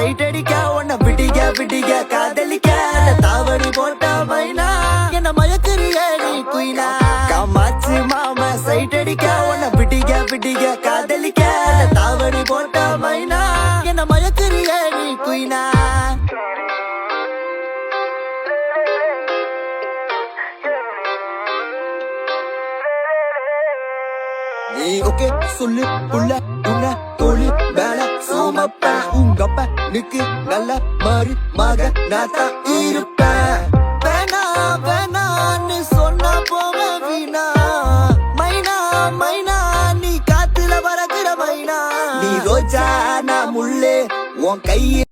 side அடிக்க உன்னை விடிக விடிக காதலிக்க தாவணி போட்ட மைனா என்ன மயக்கிறிய நீ குயினா காமாச்சு மாமா சைட் அடிக்க உன்னை விடிக விடிக காதலிக்க தாவணி போட்ட மைனா என்ன மயக்கிறிய நீ குயினா நீ ஓகே சொல்லு புள்ள உன்ன தோழி மேல சோமப்ப உங்கப்ப நிக்கு நல்ல மாறி மக நாத்தா இருப்பேன் வேணா வேணான்னு சொன்னா போவ வீணா மைனா மைனா நீ காத்துல பறக்குற மைனா நீ ரோஜா நான் முள்ளே உன் கைய